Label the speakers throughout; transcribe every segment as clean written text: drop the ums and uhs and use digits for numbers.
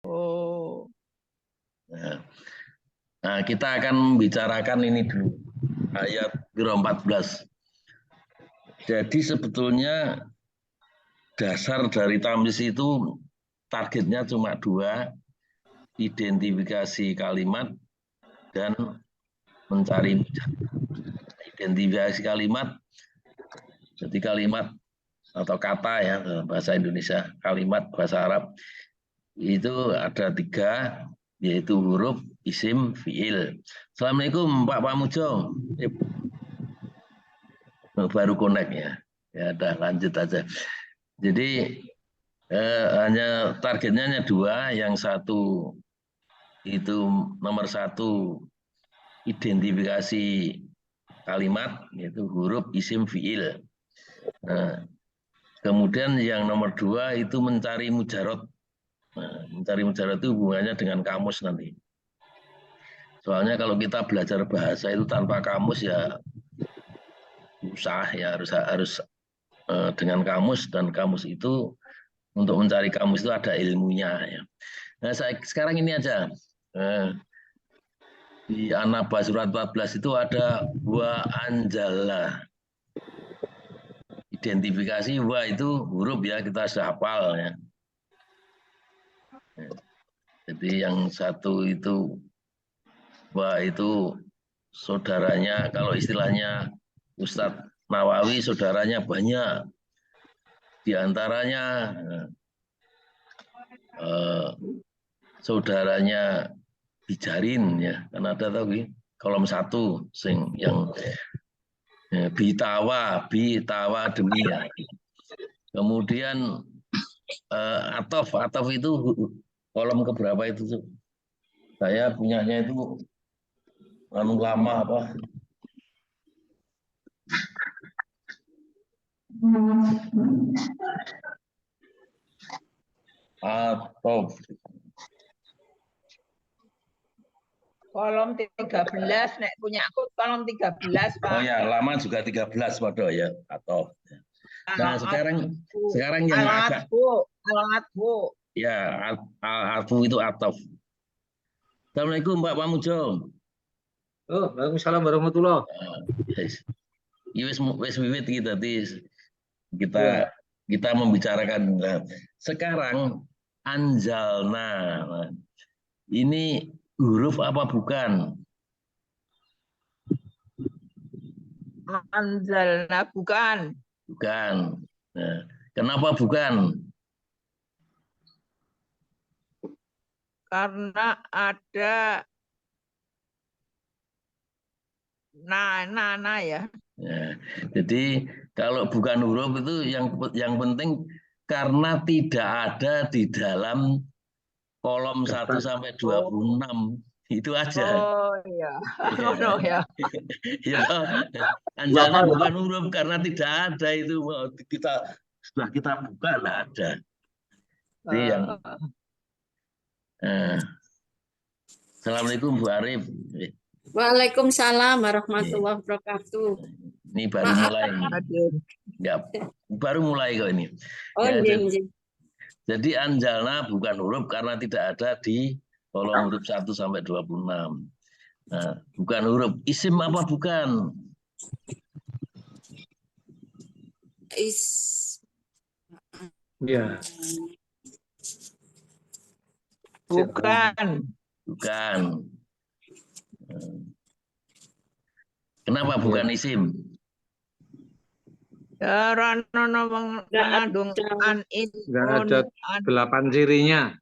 Speaker 1: Oh.
Speaker 2: Nah, kita akan membicarakan ini dulu. Ayat 14. Jadi sebetulnya dasar dari tamyiz itu targetnya cuma dua, identifikasi kalimat dan mencari identifikasi kalimat. Jadi kalimat atau kata ya bahasa Indonesia, kalimat bahasa Arab itu ada tiga, yaitu huruf, isim, fiil. Assalamualaikum Pak Pamujo. Baru connect ya. Ya udah lanjut aja. Jadi hanya targetnya hanya dua, yang satu itu nomor satu identifikasi kalimat, yaitu huruf, isim, fiil. Nah, kemudian yang nomor dua itu mencari mujarot. Nah, mencari mujarot itu hubungannya dengan kamus nanti. Soalnya kalau kita belajar bahasa itu tanpa kamus ya susah ya, harus dengan kamus, dan kamus itu untuk mencari kamus itu ada ilmunya ya. Nah, sekarang ini aja. Di An-Naba surat 14 itu ada wa anjala. Identifikasi wa itu huruf ya, kita sudah hafal ya. Jadi yang satu itu wa itu saudaranya, kalau istilahnya Ustadz Nawawi, saudaranya banyak. Di antaranya saudaranya Bijarin ya, kan ada tahu kolom satu sing yang bitawa demi ya. Kemudian atof itu kolom keberapa itu tuh? Saya punyanya itu lama apa? Atof.
Speaker 1: Kolom 13, nek punya aku kolom 13, Pak.
Speaker 2: Oh ya, lama juga 13 waduh ya, atof. Nah, sekarang yang agak
Speaker 1: Alatku.
Speaker 2: Ya, alfu itu atof. Assalamualaikum Pak Pamujo.
Speaker 3: Oh, waalaikumsalam warahmatullah.
Speaker 2: Wes wiwit kita membicarakan. Nah, sekarang anjalna. Nah, ini huruf apa bukan?
Speaker 1: Anjalna bukan.
Speaker 2: Bukan. Nah, kenapa bukan?
Speaker 1: Karena ada na ya.
Speaker 2: Nah, jadi kalau bukan huruf itu yang penting karena tidak ada di dalam kolom 1 sampai 26. Itu aja.
Speaker 1: Oh iya. Oh ya.
Speaker 2: Ya, anjalna bukan huruf karena tidak ada itu, sudah kita buka lah ada. Jadi yang Assalamualaikum Bu Arif.
Speaker 4: Waalaikumsalam warahmatullahi wabarakatuh.
Speaker 2: Ini baru mulai. Ya, baru mulai kok ini.
Speaker 4: Oh,
Speaker 2: ya,
Speaker 4: jadi
Speaker 2: anjalna bukan huruf karena tidak ada di kolom huruf 1 sampai 26. Nah, bukan huruf. Isim apa bukan?
Speaker 3: Ya.
Speaker 1: Bukan.
Speaker 2: Kenapa bukan isim?
Speaker 1: Mengandung
Speaker 3: Nggak ada 8 cirinya.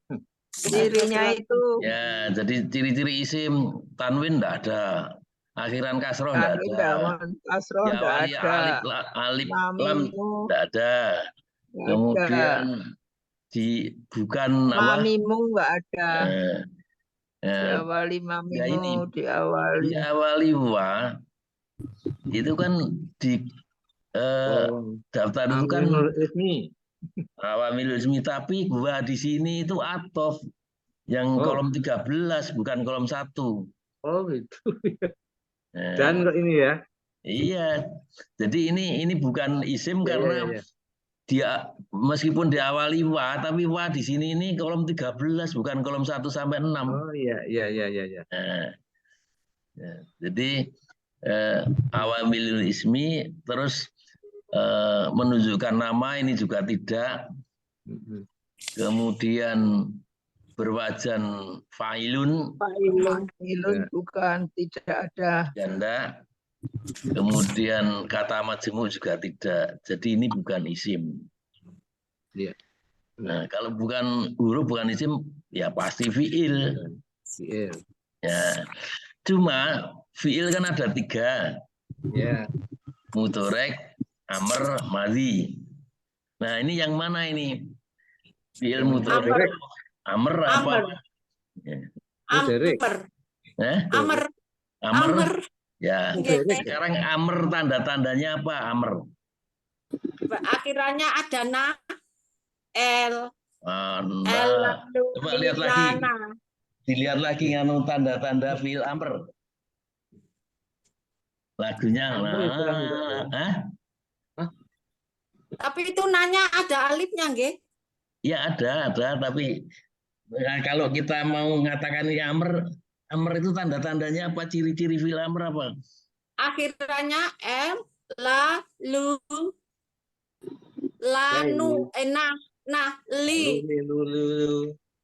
Speaker 1: Cirinya itu.
Speaker 2: Ya, jadi ciri-ciri isim tanwin enggak ada. Akhiran kasroh enggak ada.
Speaker 1: Kasroh enggak ada.
Speaker 2: Alif lam enggak ada. Kemudian bukan apa?
Speaker 1: Mamimu enggak ada. Diawali
Speaker 2: Ya
Speaker 1: mamimu,
Speaker 2: diawali wa itu kan di daftar itu kan awamilul ismi, tapi gua di sini itu atof yang kolom 13 bukan kolom 1.
Speaker 3: Oh gitu. Dan kok ini ya?
Speaker 2: Iya. Jadi ini bukan isim karena dia meskipun diawali wa, tapi wa di sini ini kolom 13 bukan kolom 1 sampai 6.
Speaker 3: Oh iya iya iya iya. Iya.
Speaker 2: Nah, ya, jadi awamilul ismi terus menunjukkan nama ini juga tidak. Kemudian berwajan fa'ilun
Speaker 1: Ilun bukan, tidak ada.
Speaker 2: janda. Kemudian kata majmu juga tidak. Jadi ini bukan isim.
Speaker 3: Iya.
Speaker 2: Nah, kalau bukan huruf bukan isim ya pasti fiil.
Speaker 3: Fiil.
Speaker 2: Ya. Cuma fiil kan ada 3.
Speaker 3: Ya.
Speaker 2: Mudorek, amr, madhi. Nah, ini yang mana ini? Fiil mudorek, amr apa? Ya.
Speaker 3: Mudorek.
Speaker 4: Amr.
Speaker 2: Amr. Ya.
Speaker 4: Nggih.
Speaker 2: Sekarang amr tanda-tandanya apa? Amr.
Speaker 4: Akhirannya ada na, l,
Speaker 2: Nah, coba lihat lagi. Dilihat lagi nganu tanda-tanda fiil amr. Lagunya.
Speaker 4: Tapi itu nanya ada alifnya, nggih?
Speaker 2: Ya ada, tapi kalau kita mau mengatakan ini amr itu tanda-tandanya apa? Ciri-ciri fiil amr apa?
Speaker 4: Akhirannya m, la, lu, lanu, nah, li.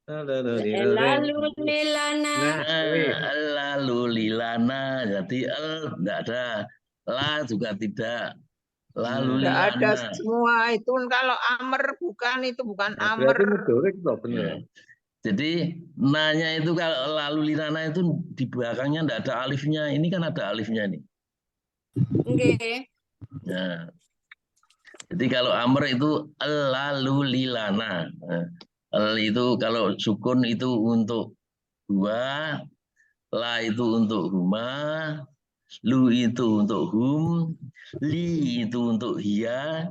Speaker 4: Lalu lilana.
Speaker 2: Lalu lilana. Jadi enggak ada. La juga tidak. Lalu
Speaker 1: Tidak
Speaker 2: lilana.
Speaker 1: ada semua itu kalau amr bukan itu bukan amr.
Speaker 3: Berarti mudorek toh benar.
Speaker 2: Jadi nanya itu kalau lalu lilana itu di belakangnya enggak ada alifnya. Ini kan ada alifnya nih.
Speaker 4: Nggih.
Speaker 2: Nah, jadi kalau amr itu lalu lilana. Itu kalau sukun itu untuk dua, la itu untuk huma, lu itu untuk hum, li itu untuk hiya,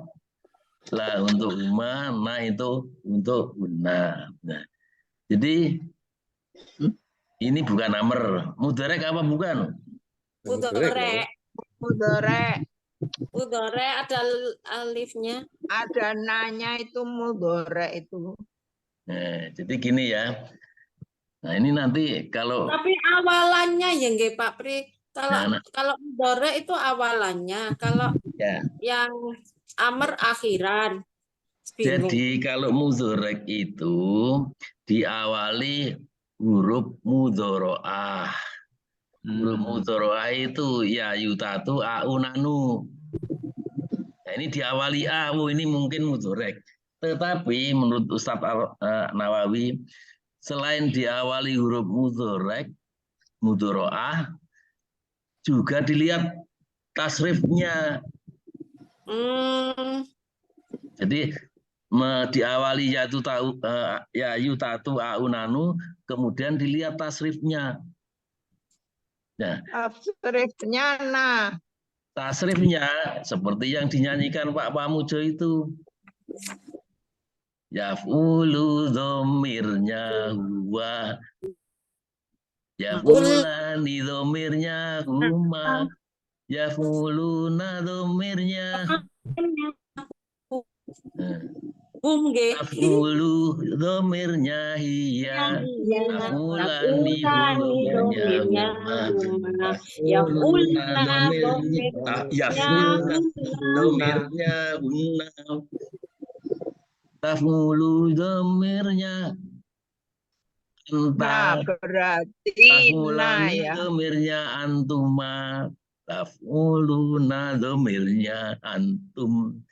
Speaker 2: la untuk huma, na itu untuk guna. Nah, jadi ini bukan amr. Mudorek apa bukan?
Speaker 4: Mudorek.
Speaker 1: Mudorek
Speaker 4: ada alifnya.
Speaker 1: ada nanya itu mudorek itu.
Speaker 2: Nah, jadi gini ya. Nah, ini nanti kalau
Speaker 4: Tapi awalannya ya nggih Pak Pri. Kalau mudorek itu awalannya, kalau
Speaker 2: ya.
Speaker 4: yang amr akhiran. Bingung.
Speaker 2: Jadi kalau mudorek itu diawali huruf mudoroah. Huruf mudoroah itu ya yutatu aunanu. Nah, ini diawali a, ini mungkin mudorek. Tetapi menurut Ustadz Nawawi, selain diawali huruf mudoroah, juga dilihat tasrifnya. Jadi diawali ya yutatu aunanu, kemudian dilihat tasrifnya. Nah,
Speaker 1: tasrifnya nah.
Speaker 2: Tasrifnya seperti yang dinyanyikan Pak Pamujo itu. Yaf'ulu dhomirnya huwa. Yaf'ulani dhomirnya huma. Yaf'uluna dhomirnya. Yaf'ulu dhomirnya hiya. Yaf'ulani dhomirnya huma. Yaf'uluna dhomirnya huna. Taf'ulu dhomirnya
Speaker 1: Nah, berarti nah ya.
Speaker 2: Domirnya antuma, taf'uluna domirnya antum,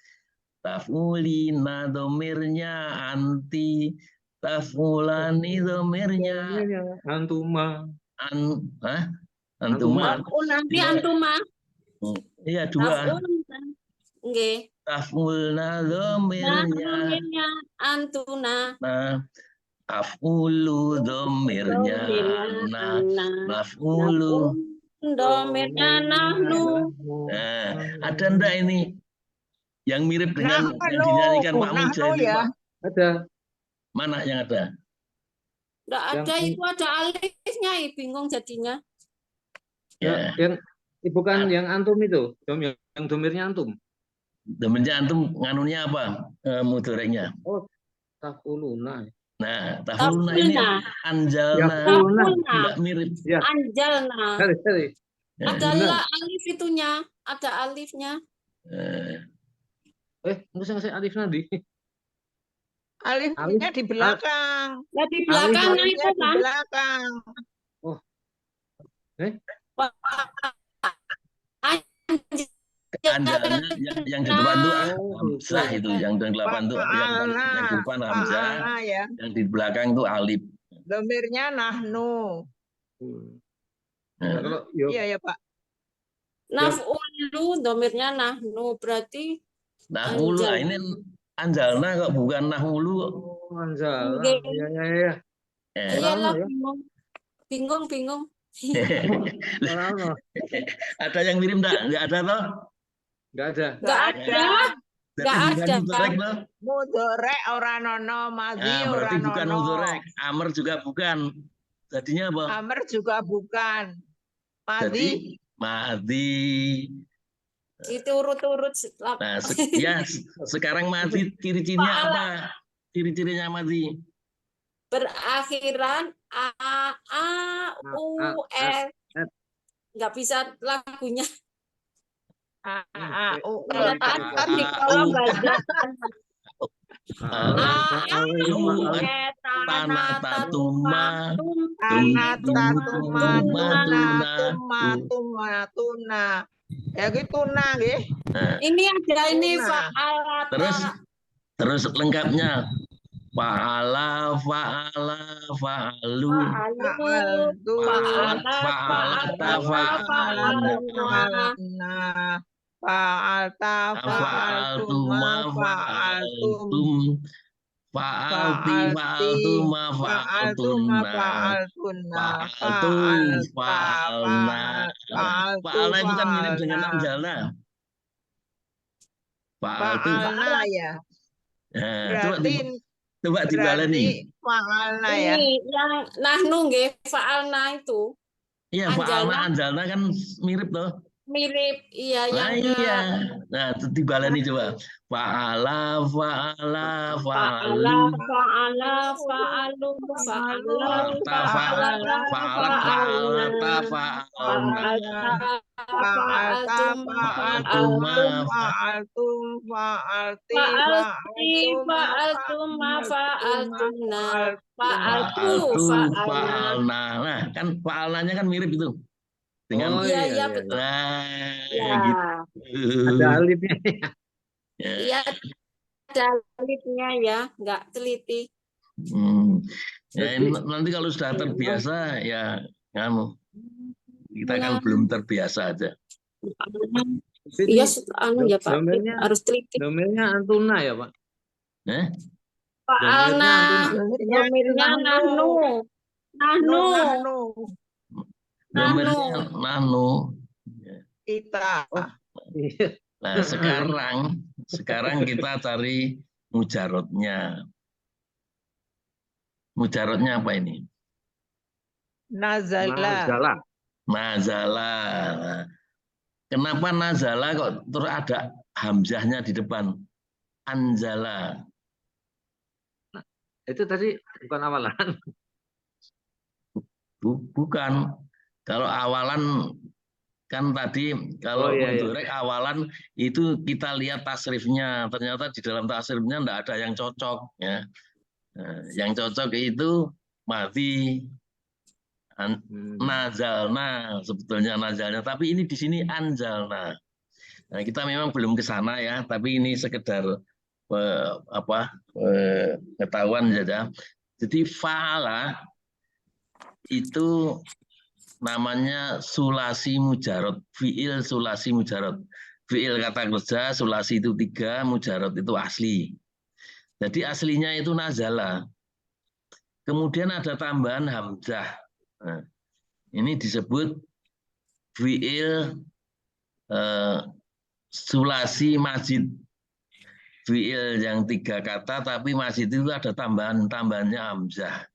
Speaker 2: taf'ulina domirnya anti, taf'ulani domirnya
Speaker 3: antuma.
Speaker 2: Antuma.
Speaker 4: Nanti antuma.
Speaker 2: Iya, dua.
Speaker 4: Nggih.
Speaker 2: Taf'ulna domirnya
Speaker 4: antuna.
Speaker 2: Nah, af'ulu domirnya ana, maf'ulu
Speaker 4: domirnya nahnu.
Speaker 2: Nah, ada enggak ini yang mirip dengan yang dinyanyikan Pak Muja itu,
Speaker 1: ya?
Speaker 2: Pak?
Speaker 3: Ada.
Speaker 2: Mana yang ada?
Speaker 4: Enggak ada, itu ada alifnya, bingung jadinya.
Speaker 3: Ya. Yang bukan yang antum itu, yang domirnya antum.
Speaker 2: domirnya antum nganunya apa? Mudoreknya.
Speaker 3: Oh, tafuluna.
Speaker 2: Nah, tahulna ini
Speaker 4: Tafulna,
Speaker 2: anjalna.
Speaker 3: Yafulna.
Speaker 4: tafulna,
Speaker 2: Enggak mirip.
Speaker 3: Ya,
Speaker 4: anjalna.
Speaker 3: sorry.
Speaker 2: Ya.
Speaker 4: Adalah alif itunya, ada alifnya.
Speaker 3: Mesti ngasih alif nanti.
Speaker 1: Alifnya di belakang.
Speaker 4: Nah, di
Speaker 3: Alif
Speaker 4: belakang
Speaker 1: Alifnya
Speaker 4: itu
Speaker 1: di
Speaker 4: kan.
Speaker 1: belakang.
Speaker 2: Anjalnya yang di depan tuh hamzah
Speaker 3: gitu.
Speaker 2: itu, yang di depan tuh yang di depan hamzah,
Speaker 1: Fa'alna ya.
Speaker 2: yang di belakang tuh alif.
Speaker 1: Domirnya nahnu.
Speaker 3: Nah, kalau yo,
Speaker 1: Iya ya Pak.
Speaker 4: Naf'ulu, domirnya nahnu, berarti
Speaker 2: Nahulu,
Speaker 4: anjal.
Speaker 2: ini anjalna kok bukan nahulu.
Speaker 3: Anjala.
Speaker 4: Nggih.
Speaker 3: Ya.
Speaker 4: Iyalah,
Speaker 3: ya.
Speaker 4: bingung.
Speaker 2: Ada yang mirip enggak? Enggak ada toh?
Speaker 3: Enggak ada.
Speaker 4: Nggak ada. Nggak
Speaker 2: Berarti bukan
Speaker 4: ada.
Speaker 2: mudorek toh?
Speaker 1: Mudorek ora nono, madhi
Speaker 2: Nah,
Speaker 1: ora
Speaker 2: berarti bukan
Speaker 1: nono.
Speaker 2: mudorek. Amr juga bukan. Jadinya apa?
Speaker 1: Amr juga bukan.
Speaker 2: Jadi
Speaker 1: Madhi.
Speaker 2: madi.
Speaker 4: Itu urut-urut.
Speaker 2: Nah, sekarang madi ciri-cirinya apa? Ciri-cirinya madi.
Speaker 4: Berakhiran u r. Nggak bisa lagunya. Tadi kalau baca
Speaker 1: Tuna. Ya gitu tuna nggih.
Speaker 4: Ini ada ini fa'alata.
Speaker 2: Terus lengkapnya fa'ala, fa'alu, fa'alta, fa'altuma, fa'altum, fa'alti, fa'altuma, fa'altunna, fa'alna. Fa'alna itu kan mirip dengan anjalna.
Speaker 1: Fa'alna ya.
Speaker 2: Coba dibaleni.
Speaker 1: Fa'alna ya.
Speaker 4: Ini yang nahnu nggih, fa'alna itu.
Speaker 2: Iya, fa'alna anjalna kan mirip toh.
Speaker 4: Mirip, iya yang
Speaker 2: iya. Nah, dibaleni coba. Fa'ala, fa'alu,
Speaker 4: fa'alta,
Speaker 2: fa'alna. Nah, kan fa'alnanya kan mirip itu. Dengan
Speaker 4: iya betul.
Speaker 2: Gitu.
Speaker 3: Ada alifnya.
Speaker 4: Iya, ada alifnya ya, nggak teliti.
Speaker 2: Ya, nanti kalau sudah terbiasa ya kamu. Kita kan belum terbiasa aja.
Speaker 4: Iya, ya Pak, harus teliti.
Speaker 3: Domirnya antuna ya Pak.
Speaker 4: Fa'alna, domirnya nahnu.
Speaker 2: Domirnya nahnu.
Speaker 1: Kita.
Speaker 2: Nah, sekarang kita cari mujarotnya. Mujarotnya apa ini?
Speaker 1: Nazala.
Speaker 2: Kenapa nazala kok terus ada hamzahnya di depan? Anjala.
Speaker 3: Itu tadi bukan awalan.
Speaker 2: Bukan. Kalau awalan kan tadi kalau mudorek awalan itu kita lihat tasrifnya, ternyata di dalam tasrifnya enggak ada yang cocok ya. Yang cocok itu madhi, nazalna, sebetulnya nazalna, tapi ini di sini anjalna. Nah, kita memang belum ke sana ya, tapi ini sekedar ketahuan saja. Jadi fa'ala itu namanya sulasi mujarot, fiil sulasi mujarot. Fiil kata kerja, sulasi itu 3, mujarot itu asli. Jadi aslinya itu nazala. Kemudian ada tambahan hamzah. Nah, ini disebut fiil sulasi majid. Fiil yang 3 kata, tapi majid itu ada tambahannya hamzah.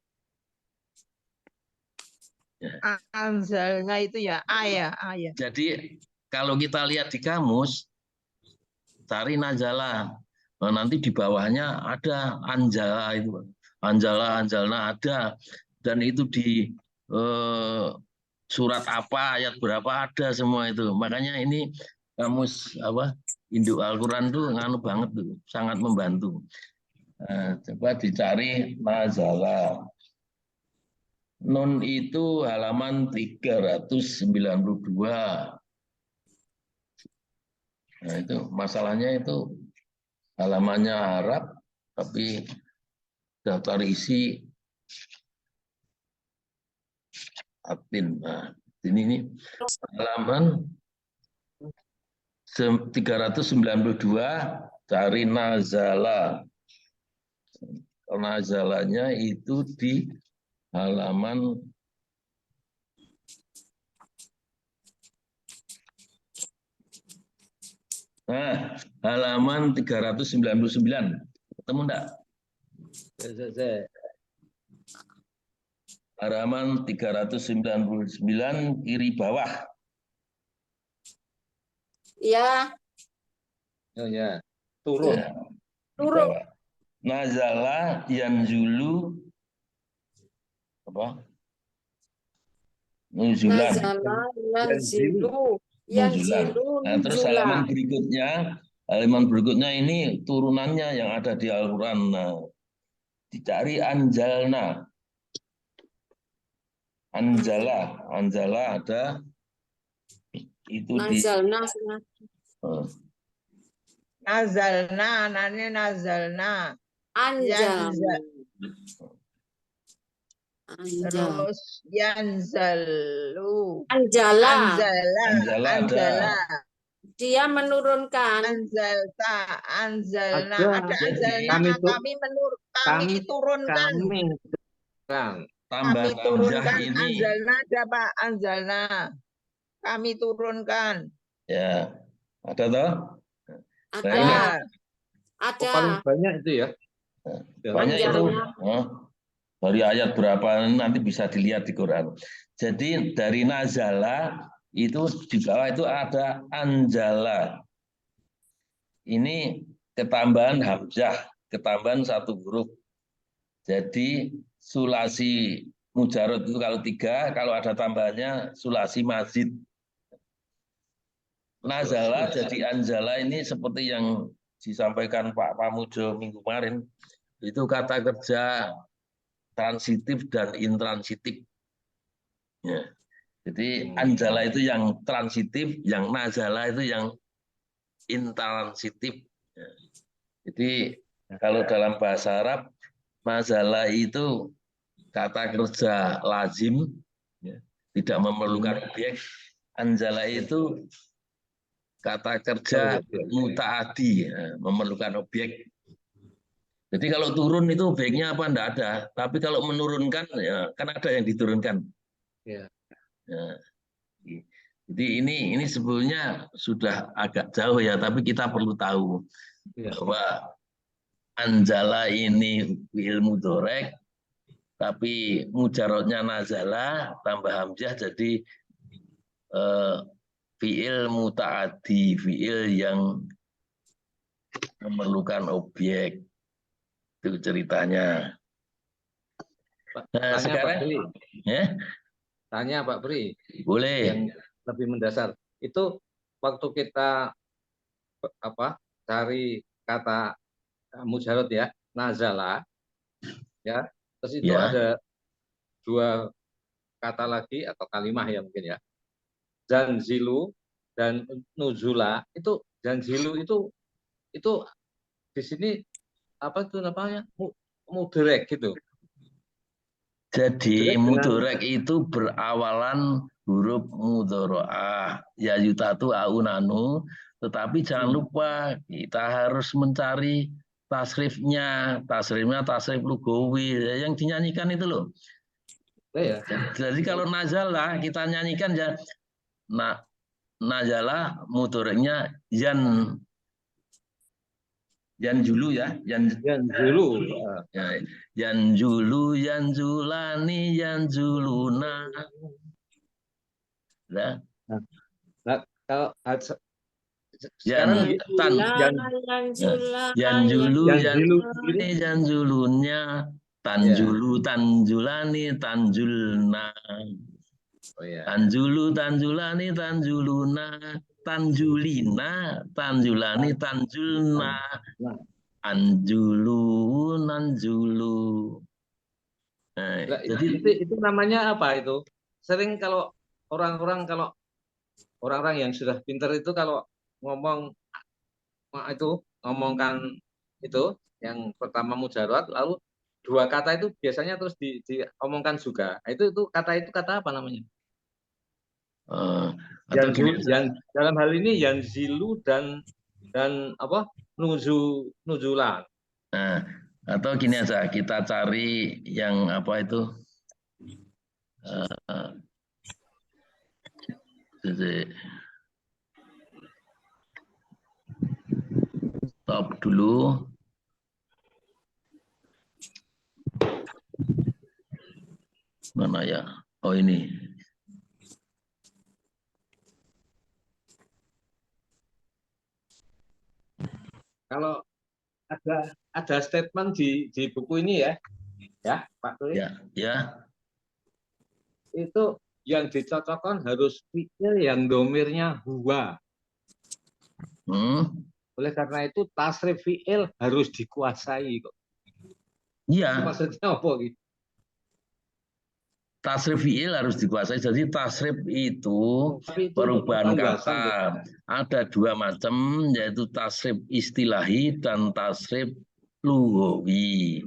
Speaker 1: Anzalnya itu ya ayah.
Speaker 2: Jadi kalau kita lihat di kamus, cari Nazala. Nah, nanti di bawahnya ada Anjala itu. Anjala, Anjalna ada. Dan itu di surat apa, ayat berapa ada semua itu. Makanya ini kamus apa Induk Al-Quran tuh nganu banget tuh, sangat membantu. Nah, coba dicari Nazala. Nun itu halaman 392. Nah, itu masalahnya itu halamannya Arab, tapi daftar isi Latin. Nah, ini halaman 392, cari Nazala. Nazalanya itu di halaman halaman 399. Ketemu enggak? Halaman 399 kiri bawah.
Speaker 4: Ya,
Speaker 3: Oh ya, turun.
Speaker 2: Ya, di
Speaker 4: turun.
Speaker 2: bawah. Nazala yanzulu apa? Nuzulan.
Speaker 4: Nazala, yanzilu,
Speaker 2: Nuzulan.
Speaker 4: yanzilu,
Speaker 2: Nah, terus
Speaker 4: nuzula.
Speaker 2: halaman berikutnya ini turunannya yang ada di Al-Quran. Nah, dicari Anjalna. Anjala ada itu di
Speaker 4: Nazalna,
Speaker 1: Nazalna, nanya nazalna.
Speaker 4: anjal. Anjal.
Speaker 1: Terus yanzalu.
Speaker 4: Anjala.
Speaker 1: Anzala.
Speaker 2: Anjala ada.
Speaker 4: Dia menurunkan.
Speaker 1: Anzalta, anzalna.
Speaker 3: Ada.
Speaker 1: Ada anzalna.
Speaker 3: Kami
Speaker 1: Kami turunkan.
Speaker 2: Tambah
Speaker 1: Kami turunkan
Speaker 2: ini.
Speaker 1: anzalna ada Pak, anzalna. Kami turunkan.
Speaker 2: Ya, ada toh?
Speaker 4: Ada.
Speaker 2: Nah, ini.
Speaker 4: Ada.
Speaker 3: Paling banyak itu ya.
Speaker 2: Banyak itu.
Speaker 4: Anjalna.
Speaker 2: Dari ayat berapa nanti bisa dilihat di Quran. Jadi dari Nazala itu di bawah itu ada Anjala. Ini ketambahan hamzah, ketambahan satu huruf. Jadi sulasi mujarot itu kalau 3, kalau ada tambahannya sulasi mazid. Nazala jadi Anjala ini seperti yang disampaikan Pak Pamujo minggu kemarin. Itu kata kerja transitif dan intransitif. Ya. Jadi Anjala itu yang transitif, yang Nazala itu yang intransitif. Ya. Jadi kalau dalam bahasa Arab, Nazala itu kata kerja lazim, ya, tidak memerlukan objek. Anjala itu kata kerja mutaadi, ya, memerlukan objek. Jadi kalau turun itu baiknya apa? Enggak ada. Tapi kalau menurunkan, ya, kan ada yang diturunkan.
Speaker 3: Ya.
Speaker 2: Ya. Jadi ini sebetulnya sudah agak jauh ya, tapi kita perlu tahu bahwa Anjala ini ilmu dorek, tapi mujarotnya Nazala tambah hamzah jadi fiil mutaadi, fiil yang memerlukan objek. Itu ceritanya. Nah, sekarang ya?
Speaker 3: Tanya Pak Pri.
Speaker 2: Boleh.
Speaker 3: Yang lebih mendasar. Itu waktu kita cari kata mujarot ya, nazala ya. Terus itu ada 2 kata lagi atau kalimah ya mungkin ya. Zanzilu dan nuzula. Itu zanzilu itu di sini apa itu namanya? Mudorek gitu.
Speaker 2: Jadi mudorek itu berawalan huruf mudhoro'ah. Ya yutatu aunanu. Tetapi jangan lupa kita harus mencari tasrifnya. Tasrifnya tasrif lugawi. Yang dinyanyikan itu loh.
Speaker 3: Ya.
Speaker 2: Jadi kalau nazala kita nyanyikan ya nazala mudoreknya yanjulu ya,
Speaker 3: yanjulu.
Speaker 2: Ya, yanjulu, yanjulani, yanjuluna.
Speaker 3: Nah, kalau sekarang
Speaker 2: Yanjulu,
Speaker 3: Yanzilu
Speaker 2: ini Yanjulunnya, Tanjulu, Tanjulani, Tanjulna.
Speaker 3: Oh ya.
Speaker 2: Tanjulu, Tanjulani, Tanjuluna, Tanjulina, Tanjulani, Tanjulna, Anjulu, Nanjulu. Nah,
Speaker 3: jadi itu namanya apa itu? Sering kalau orang-orang yang sudah pintar itu kalau ngomongkan itu yang pertama mujarot, lalu dua kata itu biasanya terus diomongkan juga. Nah, itu kata apa namanya? Yang dalam hal ini yanzilu dan apa nuzulan.
Speaker 2: Nah, atau gini aja, kita cari yang apa itu stop dulu. Mana ya? Oh ini.
Speaker 3: Kalau ada statement di buku ini ya Pak Turi.
Speaker 2: Ya.
Speaker 3: Itu yang dicocokkan harus fi'il yang domirnya huwa. Oleh karena itu tasrif fi'il harus dikuasai kok.
Speaker 2: Iya.
Speaker 3: Maksudnya apa gitu?
Speaker 2: Tasrif fi'il harus dikuasai. Jadi tasrif itu perubahan kata. Ada dua macam, yaitu tasrif istilahi dan tasrif lughawi.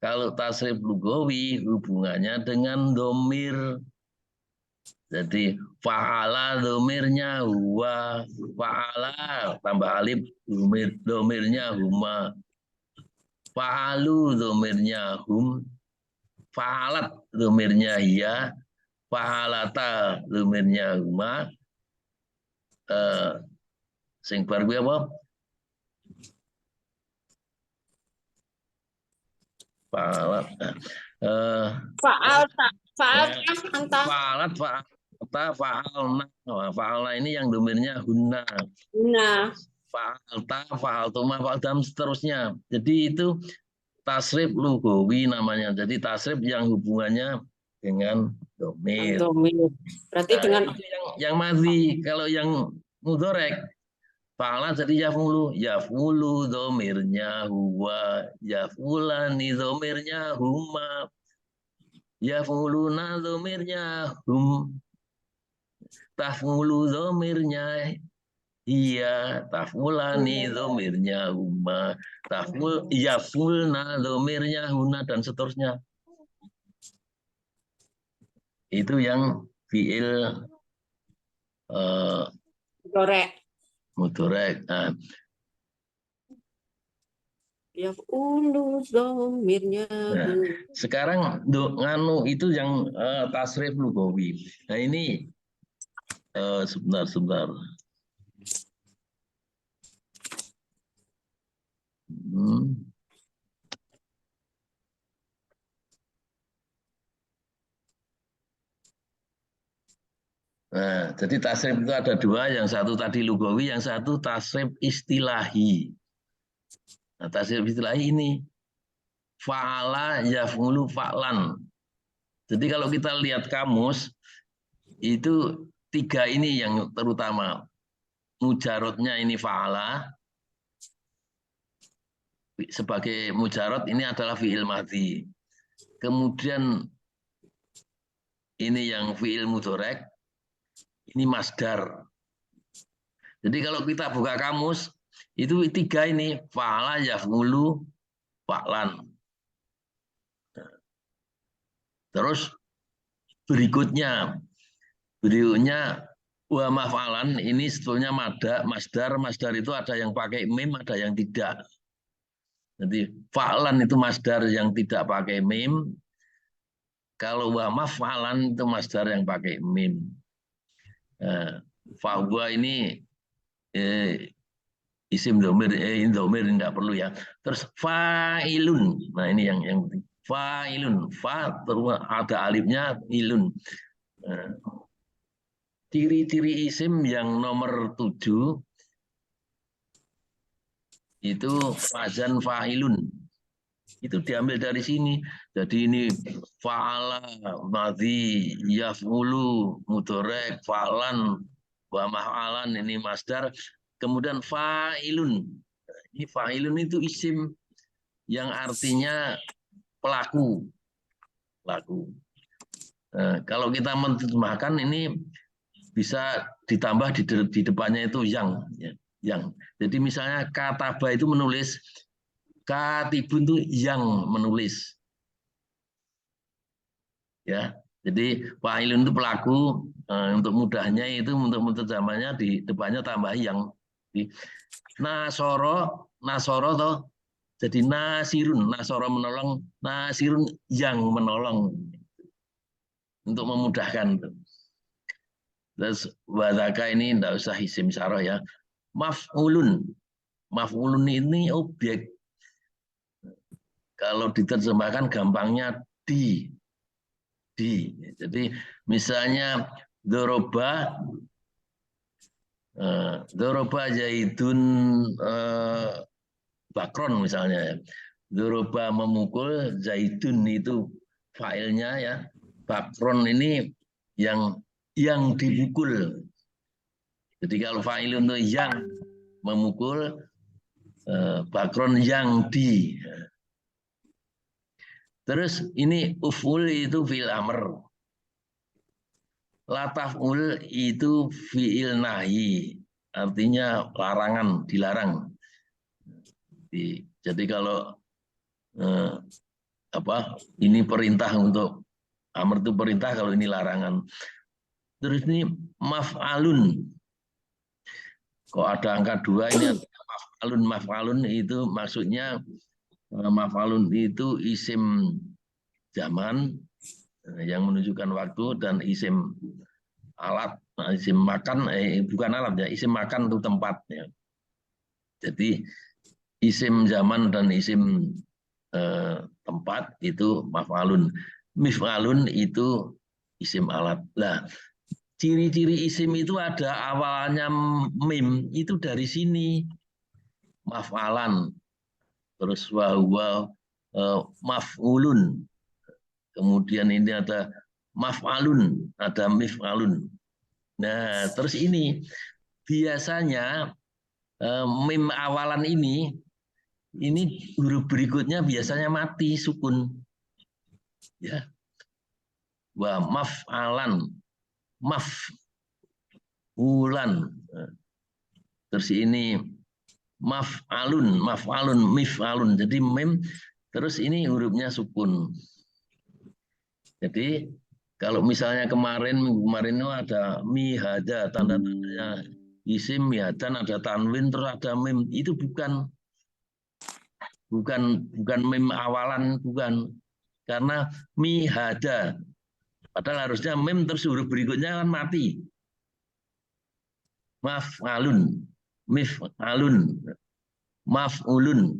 Speaker 2: Kalau tasrif lughawi hubungannya dengan domir. Jadi fa'ala domirnya huwa, fa'ala tambah alif domirnya huma, fa'alu domirnya hum, fa'alat domirnya hiya, fa'alata domirnya huma, sing bar kuwi apa? Fa'alat. Fa'alna ini yang domirnya hunna. Fa'altuma, fa'aldam seterusnya. Jadi itu tasrif lughawi namanya. Jadi tasrif yang hubungannya dengan domir.
Speaker 4: Berarti dengan
Speaker 2: yang madhi. Kalau yang mudhorek, fa'ala jadi yaf'ulu domirnya huwa, yaf'ulani domirnya huma, yaf'uluna domirnya hum, taf'ulu domirnya iya, taf'ulani domirnya huma, yaf'ulna domirnya huna, dan seterusnya. Itu yang fi'il mudhorek. Nah, sekarang nganu itu yang tasrif lughawi. Nah ini sebentar. Nah, jadi tasrif itu ada dua, yang satu tadi lughawi, yang satu tasrif istilahi. Nah, tasrif istilahi ini fa'ala yaf'ulu fa'lan. Jadi kalau kita lihat kamus, itu tiga ini yang terutama. Mujarotnya ini fa'ala. Sebagai mujarot ini adalah fi'il madhi. Kemudian ini yang fi'il mudhorek, ini masdar. Jadi kalau kita buka kamus, itu tiga ini, fa'ala yaf'ulu fa'lan. Terus berikutnya wa maf'alan ini sebetulnya masdar itu ada yang pakai mim, ada yang tidak. Jadi fa'lan itu masdar yang tidak pakai mim. Kalau wa maf'alan itu masdar yang pakai mim. Fa'wa ini isim domir, domir tidak perlu ya. Terus fa'ilun. Nah ini yang penting. Fa'ilun, terus ada alifnya, ilun. Ciri-ciri isim yang nomor 7 itu wazan fa'ilun. Itu diambil dari sini. Jadi ini fa'ala, madhi, yaf'ulu, mudorek, fa'lan, wa maf'alan, ini masdar. Kemudian fa'ilun. Ini fa'ilun itu isim yang artinya pelaku. Pelaku. Nah, kalau kita menerjemahkan ini bisa ditambah di depannya itu yang. Ya, yang. Jadi misalnya kataba itu menulis, katibun itu yang menulis. Ya, jadi fa'ilun itu pelaku. Untuk mudahnya itu untuk menerjemahnya di depannya tambah yang. Nasoro toh. Jadi nasirun, nasoro menolong, nasirun yang menolong. Untuk memudahkan. Terus wadaka ini tidak usah isim syarah ya. Maf'ulun. Maf'ulun ini objek. Kalau diterjemahkan gampangnya di. Jadi misalnya doroba zaidun bakron misalnya. Doroba memukul, zaidun itu failnya ya. Bakron ini yang dipukul. Jadi kalau fa'ilun itu yang memukul, bakron yang di. Terus ini uf'ul itu fi'il amr. Lataf'ul itu fi'il nahi. Artinya larangan, dilarang. Jadi kalau ini perintah untuk amr itu perintah, kalau ini larangan. Terus ini maf'alun. Kok ada angka 2 ini maf'alun. Maf'alun itu maksudnya maf'alun itu isim zaman yang menunjukkan waktu dan isim alat. Nah, isim makan bukan alat ya, isim makan itu tempat ya. Jadi isim zaman dan isim tempat itu maf'alun. Mif'alun itu isim alat. Nah, ciri-ciri isim itu ada awalnya mim, itu dari sini. Maf'alan. Terus wahwa maf'ulun. Kemudian ini ada maf'alun, ada mif'alun. Nah, terus ini biasanya mim awalan ini huruf berikutnya biasanya mati sukun. Ya. Wa maf'alan. Maf'ulan. Terus ini maf'alun, mif'alun. Jadi mim terus ini hurufnya sukun. Jadi kalau misalnya kemarin itu ada mihada, tanda-tandanya isim mihadan, ada tanwin terus ada mim, itu bukan mim awalan, bukan. Karena mihada. Padahal harusnya mim terus huruf berikutnya kan mati. Maf'alun, mif'alun, maf'ulun.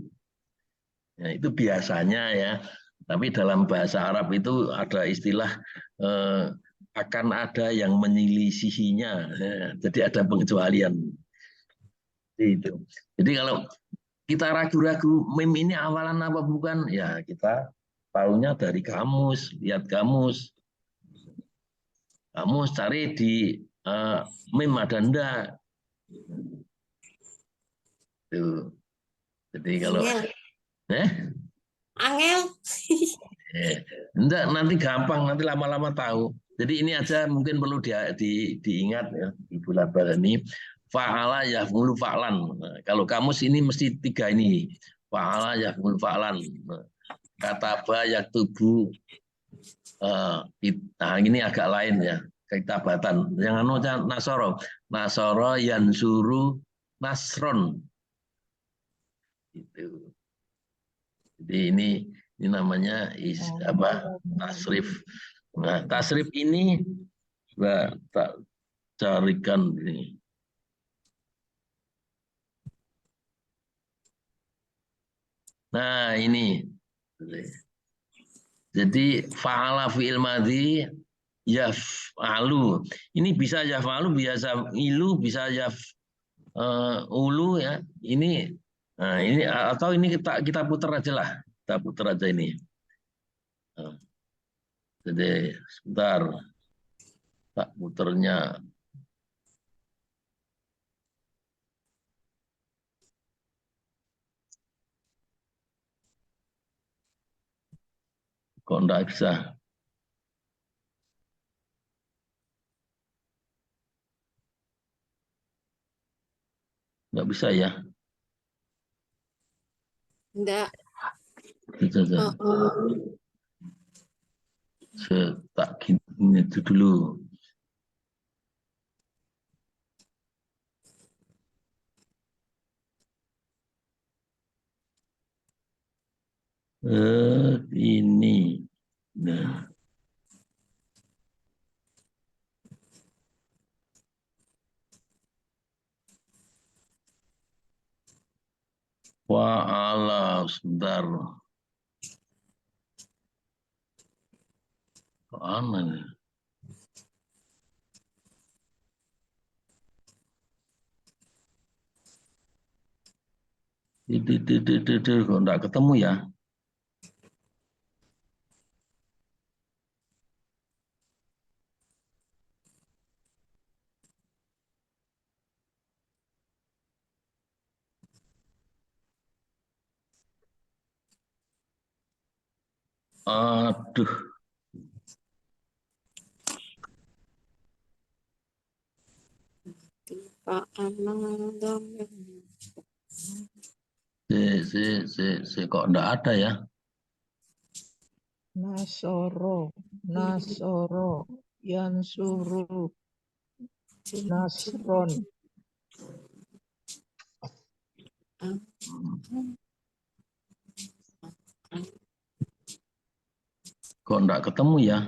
Speaker 2: Ya, itu biasanya ya. Tapi dalam bahasa Arab itu ada istilah akan ada yang menyelisihinya. Ya, jadi ada pengecualian. Itu. Jadi kalau kita ragu-ragu mim ini awalan apa bukan, ya kita tahunya dari kamus, lihat kamus. Kamus cari di mim ada enggak. Tuh. Jadi kalau
Speaker 4: Angel.
Speaker 2: Enggak, nanti gampang, nanti lama-lama tahu. Jadi ini aja mungkin perlu diingat ya, Ibu Labar ini. Fa'ala yaf'ulu fa'lan. Nah, kalau kamus ini mesti 3 ini. Fa'ala yaf'ulu fa'lan. Kataba yaktubu. Nah, ini agak lain ya. Kitabatan. Yang anu nasoro. Nasoro yansuru nasron. Itu. Jadi ini namanya tasrif. Nah, tasrif ini tak carikan ini. Nah, ini. Jadi fa'ala fi'il madhi yaf'alu. Ini bisa yaf'alu, bisa ilu, bisa ulu ya. Ini Nah, ini atau ini kita putar aja lah. Kita putar aja ini. Nah, jadi sebentar. Tak puternya. Kok enggak bisa? Enggak bisa ya?
Speaker 4: Enggak.
Speaker 2: Itu aja.
Speaker 4: Oh.
Speaker 2: Tak gini itu dulu. Ini. Nah. Wa'ala, sebentar. Mana nih? Kok enggak ketemu ya? Aduh. Kok enggak ada ya?
Speaker 1: Nasoro, Nasoro, Yansuru, Nasron.
Speaker 2: Kok enggak ketemu ya?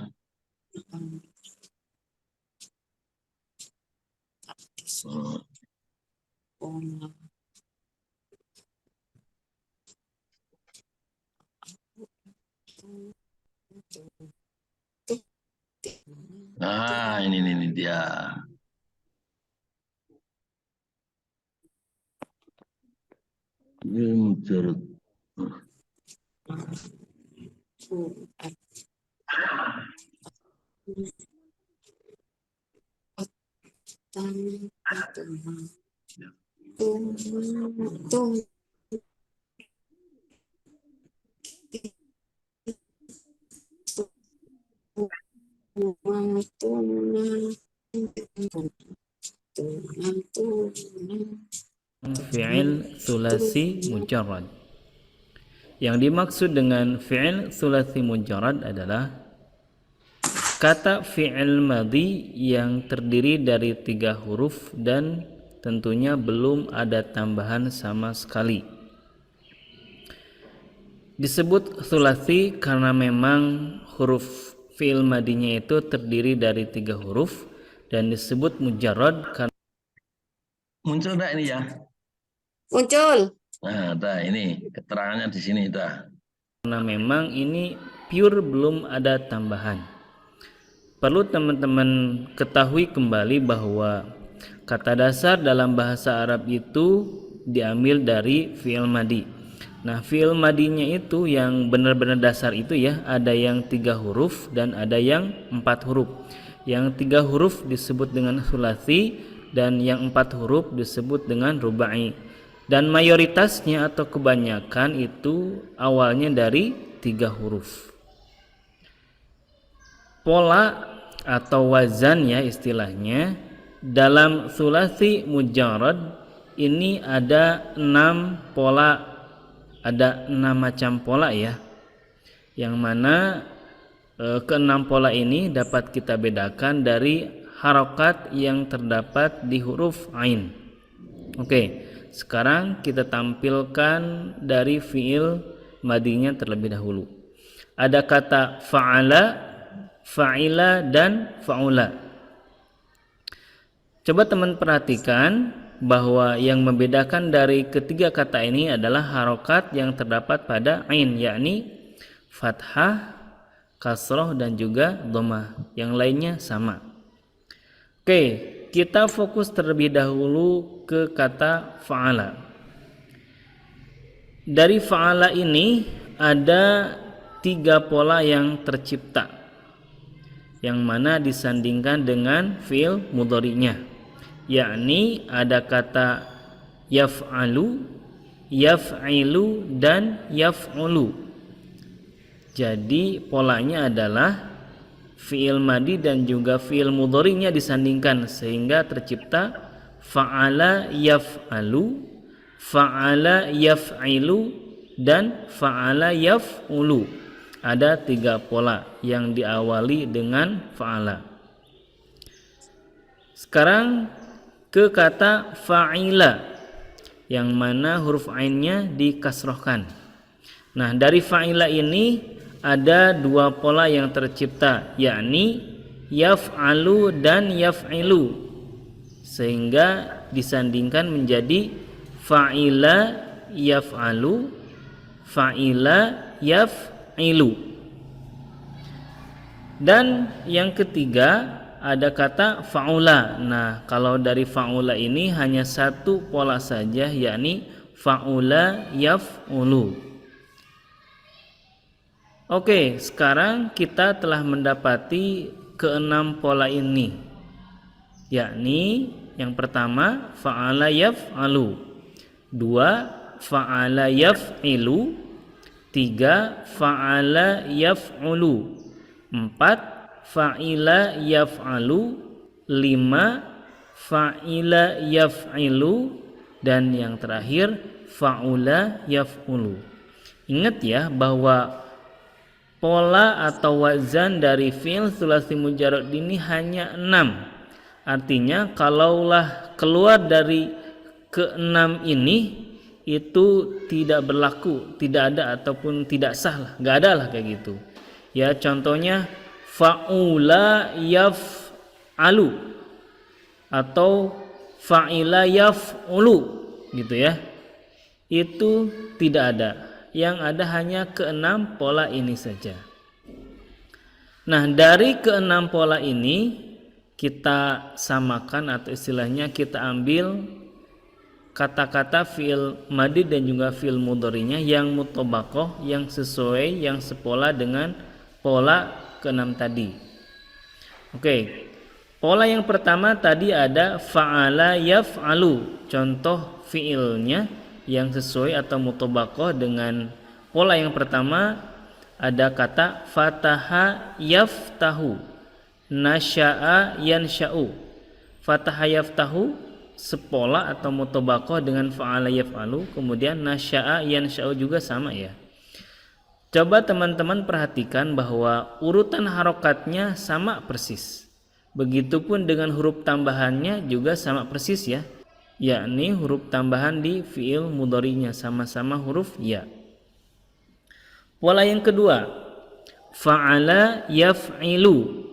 Speaker 2: Nah, ini dia. Ini mujarad.
Speaker 5: Fi'il thulathi mujarrad. Yang dimaksud dengan fi'il thulathi mujarrad adalah kata fi'il madhi yang terdiri dari 3 huruf dan tentunya belum ada tambahan sama sekali. Disebut thulathi karena memang huruf fi'il madhinya itu terdiri dari 3 huruf, dan disebut mujarrad karena
Speaker 2: Muncul enggak ini ya?
Speaker 4: Muncul.
Speaker 2: Nah, ini keterangannya di sini dah.
Speaker 5: Karena memang ini pure, belum ada tambahan. Perlu teman-teman ketahui kembali bahwa kata dasar dalam bahasa Arab itu diambil dari fi'il madhi. Nah, fi'il madhinya itu yang benar-benar dasar itu ya, ada yang 3 huruf dan ada yang 4 huruf. Yang 3 huruf disebut dengan thulathi dan yang 4 huruf disebut dengan rubai. Dan mayoritasnya atau kebanyakan itu awalnya dari 3 huruf. Pola atau wazan ya istilahnya dalam thulathi mujarrad ini ada 6 pola, ada 6 macam pola ya, yang mana ke-6 pola ini dapat kita bedakan dari harokat yang terdapat di huruf ain. Oke, sekarang kita tampilkan dari fi'il madhinya terlebih dahulu. Ada kata fa'ala, fa'ila, dan fa'ula. Coba teman perhatikan bahwa yang membedakan dari ketiga kata ini adalah harokat yang terdapat pada ain, yakni fathah, kasroh, dan juga dhammah. Yang lainnya sama. Oke, kita fokus terlebih dahulu ke kata fa'ala. dari fa'ala ini ada 3 pola yang tercipta, yang mana disandingkan dengan fi'il mudhari'nya, yakni ada kata yaf'alu, yaf'ilu, dan yaf'ulu. Jadi polanya adalah fi'il madi dan juga fi'il mudhari'nya disandingkan sehingga tercipta fa'ala yaf'alu, fa'ala yaf'ilu, dan fa'ala yaf'ulu. Ada 3 pola yang diawali dengan fa'ala. Sekarang ke kata fa'ila, yang mana huruf ainnya dikasrohkan. Nah, dari fa'ila ini ada 2 pola yang tercipta, yakni yaf'alu dan yaf'ilu, sehingga disandingkan menjadi fa'ila yaf'alu, fa'ila yaf'ilu. Dan yang ketiga ada kata fa'ula. Nah, kalau dari fa'ula ini hanya 1 pola saja, yakni fa'ula yaf'ulu. Oke, sekarang kita telah mendapati ke-6 pola ini, yakni yang pertama fa'ala yaf'alu, 2 fa'ala yaf'ilu, 3 fa'ala yaf'ulu, 4 fa'ila yaf'alu, 5 fa'ila yaf'ilu, dan yang terakhir fa'ula yaf'ulu. Ingat ya bahwa pola atau wazan dari fi'il tsulats mujarrad ini hanya 6. Artinya kalaulah keluar dari ke-6 ini itu tidak berlaku, tidak ada ataupun tidak sah lah, nggak ada lah kayak gitu. Ya, contohnya fa'ula yaf'alu atau fa'ila yaf'ulu gitu ya. Itu tidak ada. Yang ada hanya ke-6 pola ini saja. Nah, dari ke-6 pola ini kita samakan atau istilahnya kita ambil kata-kata fi'il madi dan juga fi'il mudhari'nya yang mutobaqoh, yang sesuai, yang sepola dengan pola ke-6 tadi. Oke. Pola yang pertama tadi ada fa'ala yaf'alu, contoh fi'ilnya yang sesuai atau mutobaqoh dengan pola yang pertama ada kata fataha yaftahu, nasya'a yansya'u. Fataha yaftahu sepola atau mutobaqoh dengan fa'ala yaf'alu, kemudian nasya'a yansya'u juga sama ya. Coba teman-teman perhatikan bahwa urutan harokatnya sama persis. Begitupun dengan huruf tambahannya juga sama persis ya, yakni huruf tambahan di fi'il mudhari'nya sama-sama huruf ya. Pola yang kedua, fa'ala yaf'ilu.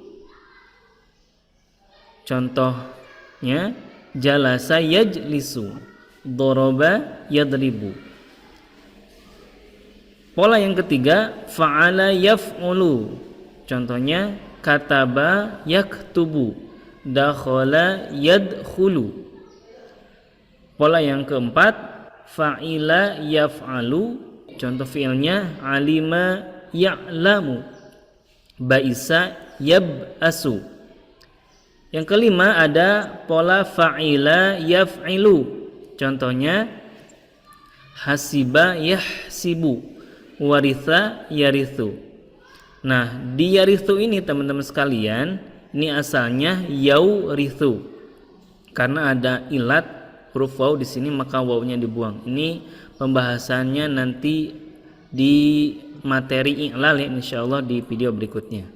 Speaker 5: Contohnya jalasa yajlisu, daraba yadribu. Pola yang ketiga, fa'ala yaf'ulu. Contohnya kataba yaktubu, dakhala yadkhulu. Pola yang keempat, fa'ila yaf'alu, contoh fi'ilnya alima ya'lamu, ba'isa yab'asu. Yang kelima ada pola fa'ila yaf'ilu, contohnya hasiba yahsibu, waritha yarithu. Nah, di yarithu ini teman-teman sekalian, ini asalnya yaurithu. Karena ada ilat huruf waw di sini maka wawnya dibuang. Ini pembahasannya nanti di materi i'lal ya, insyaallah di video berikutnya.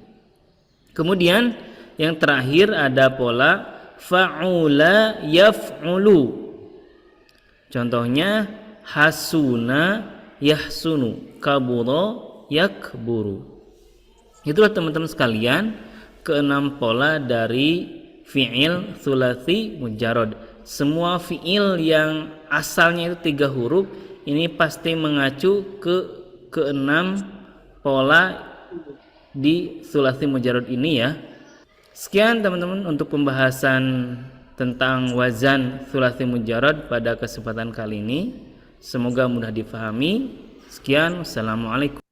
Speaker 5: Kemudian yang terakhir ada pola fa'ula yaf'ulu. Contohnya hasuna yahsunu, kabura yakburu. Itulah teman-teman sekalian ke-6 pola dari fi'il tsulats mujarrad. Semua fi'il yang asalnya itu 3 huruf ini pasti mengacu ke 6 pola di tsulats mujarrad ini ya. Sekian teman-teman untuk pembahasan tentang wazan tsulats mujarrad pada kesempatan kali ini. Semoga mudah difahami. Sekian, Assalamualaikum.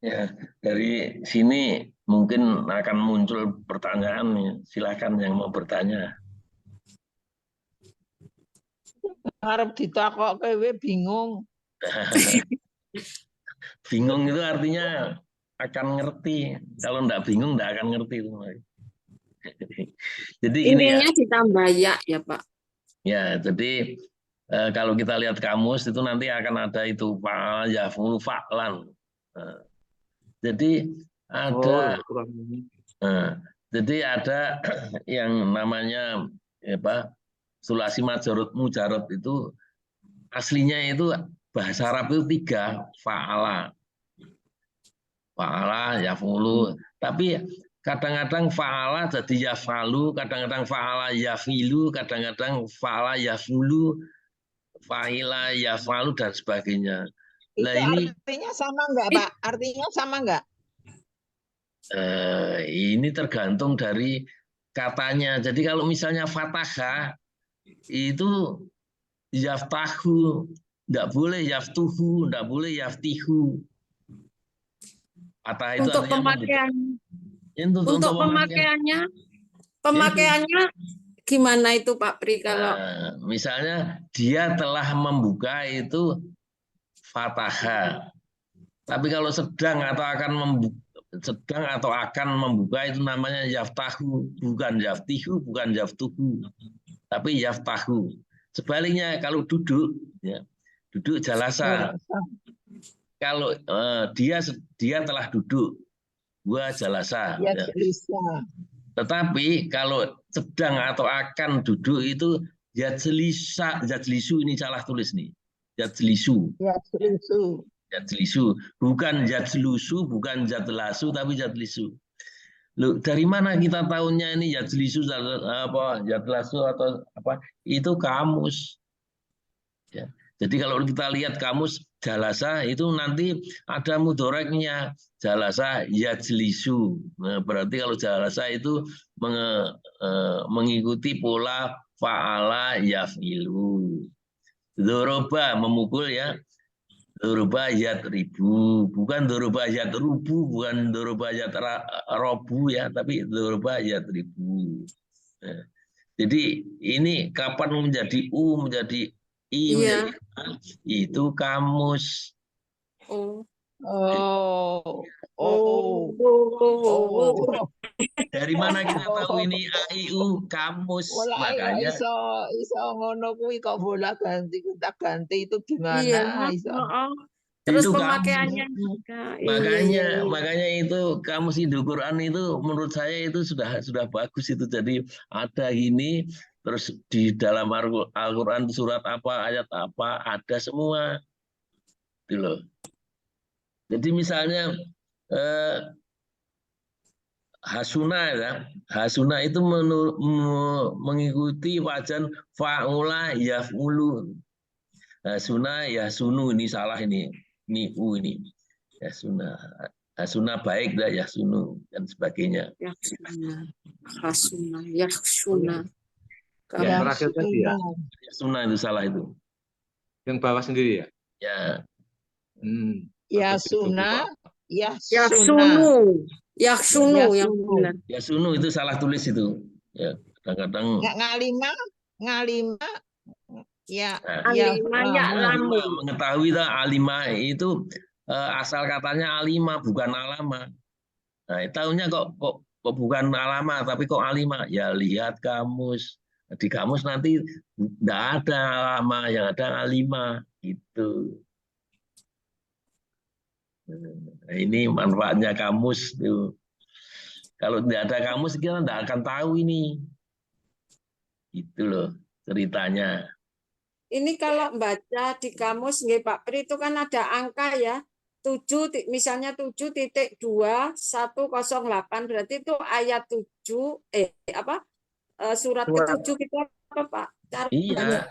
Speaker 2: Ya, dari sini mungkin akan muncul pertanyaan nih. Silakan yang mau bertanya.
Speaker 1: Harap ditakok kowe bingung.
Speaker 2: Bingung itu artinya akan ngerti. Kalau enggak bingung enggak akan ngerti itu. Jadi ini ya.
Speaker 4: Intinya ditambah ya Pak.
Speaker 2: Ya, jadi kalau kita lihat kamus itu nanti akan ada itu fa'al yaf'ulu fa'lan. Jadi ada jadi ada yang namanya apa? Sulasi mujarot itu aslinya itu bahasa Arab itu 3, fa'ala. Fa'ala, yaf'ulu. Tapi kadang-kadang fa'ala jadi yaf'alu, kadang-kadang fa'ala yafilu, kadang-kadang fa'ala yaf'ulu, fa'ila yaf'alu dan sebagainya. Nah,
Speaker 1: ini artinya sama enggak, Pak? Artinya sama enggak?
Speaker 2: Ini tergantung dari katanya. Jadi kalau misalnya fatahah itu yaftahu, enggak boleh yaftuhu, enggak boleh yaftihu. Fatah itu
Speaker 4: Untuk pemakaian, untuk pemakaiannya gimana itu Pak Pri kalau
Speaker 2: misalnya dia telah membuka itu fatahah. Tapi kalau sedang atau akan membuka itu namanya yaftahu, bukan yaftihu, bukan yaftuhu, tapi yaftahu. Sebaliknya kalau duduk, ya, duduk jalasa. Kalau dia telah duduk, gua jalasa.
Speaker 1: Ya,
Speaker 2: ya.
Speaker 1: jalisa.
Speaker 2: Tetapi kalau sedang atau akan duduk itu yajlisu, ini salah tulis nih. Yajlisu.
Speaker 1: Yajlisu.
Speaker 2: Yajlisu, bukan yajlusu, bukan jadlasu, tapi yajlisu. Loh, dari mana kita tahunya ini yajlisu apa jadlasu atau apa? Itu kamus. Ya. Jadi kalau kita lihat kamus jalasa itu nanti ada mudoreknya, jalasa yajlisu. Nah, berarti kalau jalasa itu mengikuti pola fa'ala yaf'ilu. Doroba memukul ya. Doroba yadribu, bukan doroba yadrubu, bukan doroba yadrobu ya, tapi doroba yadribu. Nah, jadi ini kapan menjadi u, menjadi i, menjadi a, itu kamus. Dari mana kita tahu ini a, i, u, kamus? Makanya
Speaker 1: iso ngono kuwi kok bola ganti kita ganti itu gimana?
Speaker 4: Iya.
Speaker 1: Iso.
Speaker 4: Terus
Speaker 2: itu
Speaker 4: pemakaiannya
Speaker 2: makanya itu kamus Indo Quran itu menurut saya itu sudah bagus itu. Jadi ada ini terus di dalam Al-Quran surat apa ayat apa ada semua gitu loh. Jadi misalnya hasuna ya, hasuna itu mengikuti wajan fa'ula yaf'ulu. Hasuna yasunu, ini salah ini u ini yasuna. Hasuna baik dah yasunu dan sebagainya.
Speaker 4: Hasuna yaksuna.
Speaker 3: Yang terakhir tadi ya.
Speaker 2: Yasuna itu salah itu.
Speaker 3: Yang bawah sendiri ya.
Speaker 2: Ya.
Speaker 1: Yasuna,
Speaker 4: yaksunu. Yaksunu yang benar.
Speaker 2: Yasunu itu salah tulis itu. Ya, kadang-kadang
Speaker 1: ngalima ya,
Speaker 2: mengetahui alima itu asal katanya alima bukan alama. Nah, tahunya kok bukan alama tapi kok alima. Ya lihat kamus. Di kamus nanti tidak ada alama, yang ada alima gitu. Nah, ini manfaatnya kamus tuh. Kalau tidak ada kamus kita tidak akan tahu ini. Itu loh ceritanya.
Speaker 4: Ini kalau baca di kamus nggih Pak Pri itu kan ada angka ya. 7 misalnya 7.2108 berarti itu ayat 7 surat ke-7 kita apa Pak?
Speaker 2: Iya.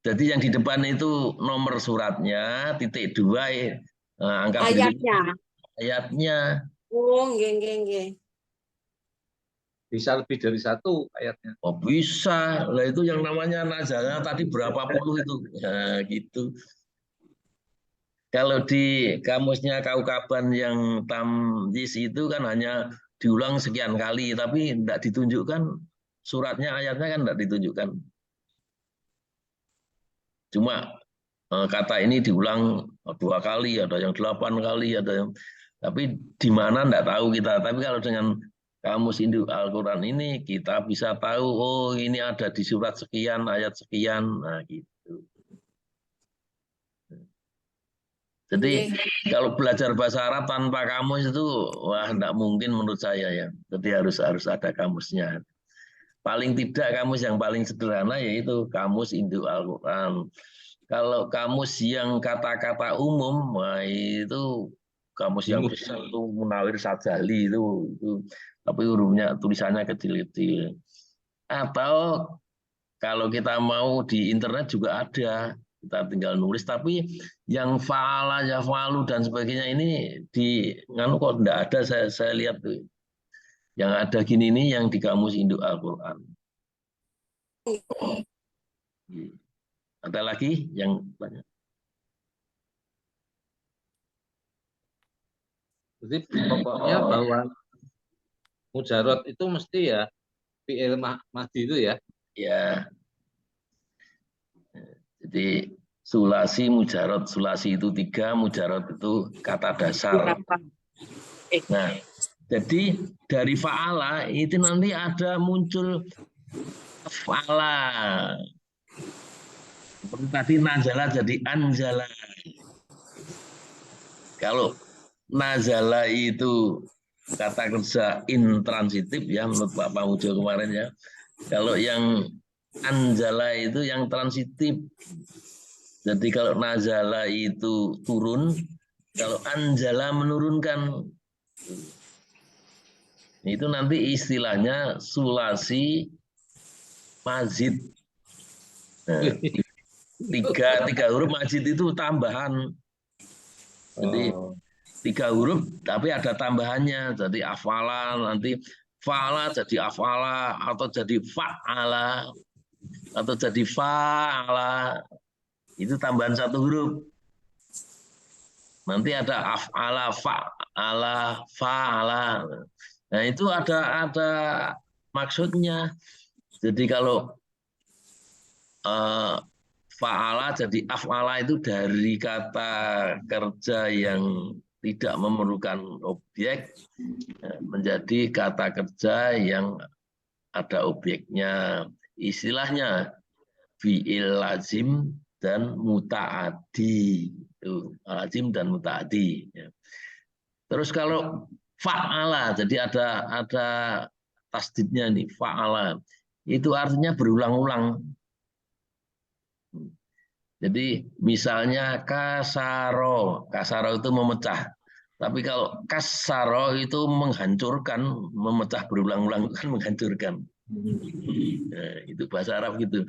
Speaker 2: Jadi yang di depan itu nomor suratnya, titik 2 angka
Speaker 4: ayatnya.
Speaker 2: Ayatnya.
Speaker 4: Oh, nggih.
Speaker 3: Bisa lebih dari satu ayatnya.
Speaker 2: Oh bisa, lah itu yang namanya nazalnya tadi berapa puluh itu, nah, gitu. Kalau di kamusnya Kaukaban yang tamyiz itu kan hanya diulang sekian kali, tapi tidak ditunjukkan suratnya, ayatnya kan tidak ditunjukkan. Cuma kata ini diulang 2 kali, ada yang 8 kali, ada yang, tapi di mana tidak tahu kita. Tapi kalau dengan kamus induk Al-Quran ini kita bisa tahu, oh ini ada di surat sekian, ayat sekian, nah gitu. Jadi kalau belajar bahasa Arab tanpa kamus itu wah tidak mungkin menurut saya ya. Jadi harus ada kamusnya. Paling tidak kamus yang paling sederhana yaitu kamus induk Al-Quran. Kalau kamus yang kata-kata umum, wah itu kamus yang besar itu Munawir Sadzali itu tapi hurufnya tulisannya kecil-kecil. Atau kalau kita mau di internet juga ada, kita tinggal nulis. Tapi yang fa'ala, yaf'alu dan sebagainya ini di nganu kok tidak ada, saya lihat tuh. Yang ada gini ini yang di kamus induk Al-Quran. Ada lagi yang banyak.
Speaker 3: Jadi pokoknya bahwa mujarot itu mesti ya fi'il madhi itu ya.
Speaker 2: Ya. Jadi sulasi, mujarot. Sulasi itu 3, mujarot itu kata dasar. Nah, jadi dari fa'ala itu nanti ada muncul fa'ala. Seperti tadi nazala jadi anjala. Kalau nazala itu kata kerja intransitif ya menurut Pak Pamujo kemarin ya. Kalau yang anjala itu yang transitif. Jadi kalau nazala itu turun, kalau anjala menurunkan. Itu nanti istilahnya sulasi mazid. Nah, tiga huruf mazid itu tambahan. Jadi 3 huruf tapi ada tambahannya. Jadi afala nanti fa'ala jadi afala atau jadi fa'ala atau jadi fa'ala. Itu tambahan 1 huruf. Nanti ada af'ala, fa'ala, fa'ala. Nah, itu ada maksudnya. Jadi kalau fa'ala jadi af'ala itu dari kata kerja yang tidak memerlukan objek menjadi kata kerja yang ada objeknya. Istilahnya fi'il lazim dan muta'adi. Itu lazim dan muta'adi. Terus kalau fa'ala, jadi ada tasdidnya nih, fa'ala. Itu artinya berulang-ulang. Jadi misalnya kasaro itu memecah. Tapi kalau kasaro itu menghancurkan, memecah berulang-ulang kan menghancurkan. Nah, itu bahasa Arab gitu.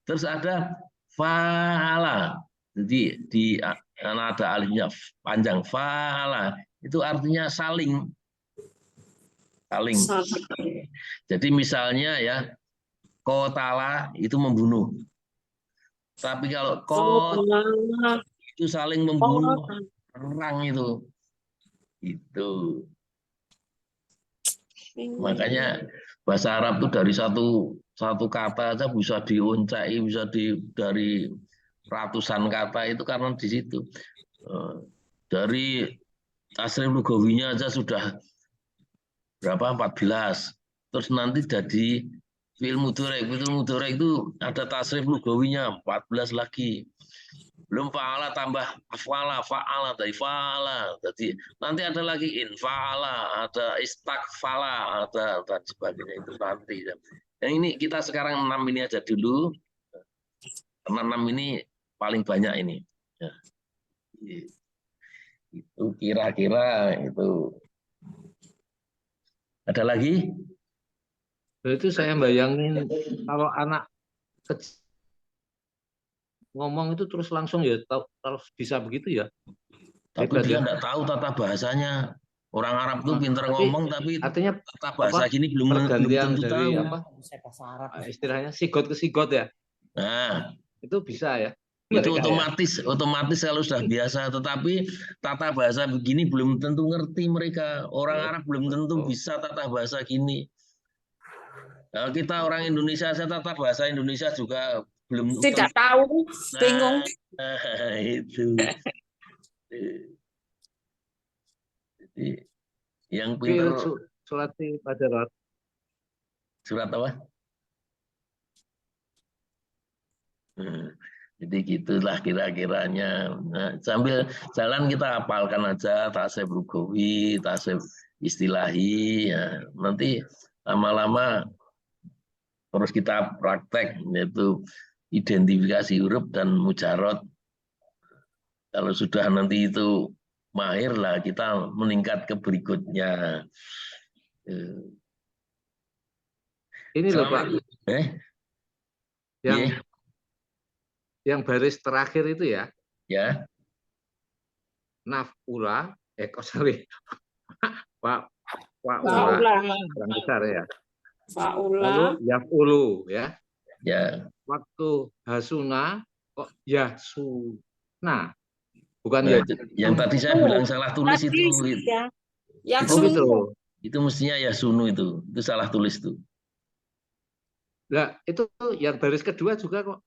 Speaker 2: Terus ada fa'ala. Jadi karena ada alifnya panjang fa'ala itu artinya saling. Saling. Jadi misalnya ya qatala itu membunuh. Tapi kalau itu saling membunuh, perang itu. Itu. Makanya bahasa Arab itu dari satu kata aja bisa diuncai, bisa dari ratusan kata itu karena di situ. Dari tasrif lugawinya aja sudah berapa? 14. Terus nanti jadi fi'il mudhari'. Fi'il mudhari' itu ada tasrif lugawinya 14 lagi. Belum fa'ala tambah af'ala, fa'ala dari fa'ala. Jadi nanti ada lagi infa'ala, ada istakfala, ada dan sebagainya itu nanti. Yang ini kita sekarang 6 ini aja dulu. Karena 6 ini paling banyak ini. Ya. Itu kira-kira itu. Ada lagi?
Speaker 3: Itu saya bayangin kalau anak kecil ngomong itu terus langsung ya harus bisa begitu ya.
Speaker 2: Tapi dia tidak tahu tata bahasanya. Orang Arab tuh pinter ngomong tapi
Speaker 3: artinya
Speaker 2: tata bahasa gini belum
Speaker 3: pergantian
Speaker 2: tentu
Speaker 3: dari
Speaker 2: tahu.
Speaker 3: apa? Istilahnya sigot ke sigot ya.
Speaker 2: Nah,
Speaker 3: Itu bisa ya.
Speaker 2: itu
Speaker 3: Mereka ya.
Speaker 2: otomatis kalau sudah biasa, tetapi tata bahasa begini belum tentu ngerti mereka. Orang Arab belum tentu bisa tata bahasa gini. Kalau kita orang Indonesia, saya tata bahasa Indonesia juga belum
Speaker 4: Tidak tahu, bingung.
Speaker 2: Nah, itu. Jadi, yang pinter
Speaker 3: Surat pada
Speaker 2: surat apa? Jadi gitulah kira-kiranya. Nah, sambil jalan kita hafalkan aja tasawuf lugawi, tasawuf istilahi. Ya. Nanti lama-lama terus kita praktek, yaitu identifikasi huruf dan mujarot. Kalau sudah nanti itu mahir lah, kita meningkat ke berikutnya.
Speaker 3: Ini loh Pak. Yang baris terakhir itu ya.
Speaker 2: Ya.
Speaker 3: Nafula, sorry. Pak
Speaker 4: Faula.
Speaker 3: Yang besar ya.
Speaker 4: Faula.
Speaker 3: Lalu yafulu ya.
Speaker 2: Ya.
Speaker 3: Waktu hasuna kok yasuna. Bukan
Speaker 2: nah,
Speaker 3: ya.
Speaker 2: Yang tadi saya bilang salah tulis
Speaker 4: Tadi,
Speaker 2: itu.
Speaker 4: ya. Yang
Speaker 3: Oh, gitu.
Speaker 2: Itu mestinya yasunu itu salah tulis tuh.
Speaker 3: Nah, itu yang baris kedua juga kok.